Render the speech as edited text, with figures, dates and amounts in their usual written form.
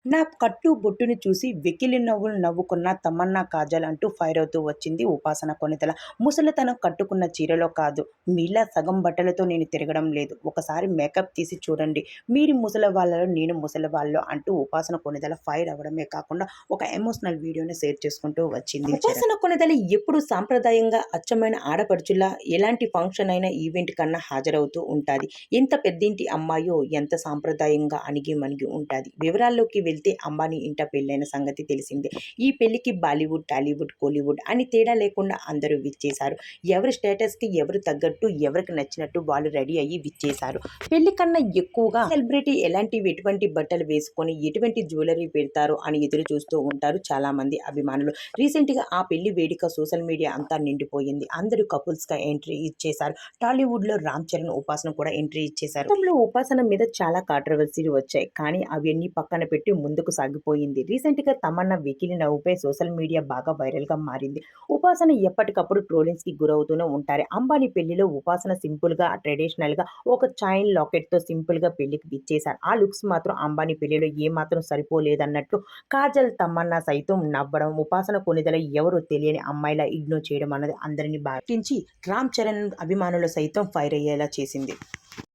నా కట్టు బొట్టుని చూసి వెకిలి నవ్వులు నవ్వుకున్న తమన్నా కాజల్ అంటూ ఫైర్ అవుతూ వచ్చింది ఉపాసన కొనితెల. ముసలితనం కట్టుకున్న చీరలో కాదు, మీలా సగం బట్టలతో నేను తిరగడం లేదు. ఒకసారి మేకప్ తీసి చూడండి, మీరు ముసలి వాళ్ళలో నేను ముసలి వాళ్ళలో అంటూ ఉపాసన కొనితెల ఫైర్ అవ్వడమే కాకుండా ఒక ఎమోషనల్ వీడియోని షేర్ చేసుకుంటూ వచ్చింది. ఉపాసన కొనితెల ఎప్పుడు సాంప్రదాయంగా అచ్చమైన ఆడపడుచులా ఎలాంటి ఫంక్షన్ అయినా ఈవెంట్ కన్నా హాజరవుతూ ఉంటుంది. ఎంత పెద్దింటి అమ్మాయో ఎంత సాంప్రదాయంగా అణిగి మణిగి ఉంటుంది. వివరాల్లోకి వెళ్తే అంబానీ ఇంట పెళ్ళైన సంగతి తెలిసిందే. ఈ పెళ్లికి బాలీవుడ్, టాలీవుడ్, కోలీవుడ్ అని తేడా లేకుండా అందరూ విచ్చేశారు. ఎవరి స్టేటస్కి ఎవరు తగ్గట్టు ఎవరికి నచ్చినట్టు వాళ్ళు రెడీ అయ్యి విచ్చేశారు. పెళ్లి కన్నా ఎక్కువగా సెలబ్రిటీ ఎటువంటి బట్టలు వేసుకొని ఎటువంటి జ్యువెలరీ పెడతారు అని ఎదురు చూస్తూ ఉంటారు చాలా మంది అభిమానులు. రీసెంట్గా ఆ పెళ్లి వేడుక సోషల్ మీడియా అంతా నిండిపోయింది. అందరూ కపుల్స్గా ఎంట్రీ ఇచ్చేశారు. టాలీవుడ్లో రామ్ చరణ్, ఉపాసన కూడా ఎంట్రీ ఇచ్చేశారు. ఉపాసన మీద చాలా కాంట్రవర్సీలు వచ్చాయి, కానీ అవన్నీ పక్కన పెట్టి ముందుకు సాగిపోయింది. రీసెంట్గా తమన్నా వెకిలి నవ్వుపై సోషల్ మీడియా బాగా వైరల్గా మారింది. ఉపాసన ఎప్పటికప్పుడు ట్రోలింగ్స్కి గురవుతూనే ఉంటారు. అంబానీ పెళ్లిలో ఉపాసన సింపుల్గా, ట్రెడిషనల్గా ఒక చైన్ లాకెట్తో సింపుల్గా పెళ్లికి విచ్చేశారు. ఆ లుక్స్ మాత్రం అంబానీ పెళ్లిలో ఏమాత్రం సరిపోలేదన్నట్లు కాజల్, తమన్నా సైతం నవ్వడం, ఉపాసన కొనిదెల ఎవరో తెలియని అమ్మాయిలా ఇగ్నోర్ చేయడం అన్నది అందరినీ బాధించి రామ్ చరణ్ అభిమానులు సైతం ఫైర్ అయ్యేలా చేసింది.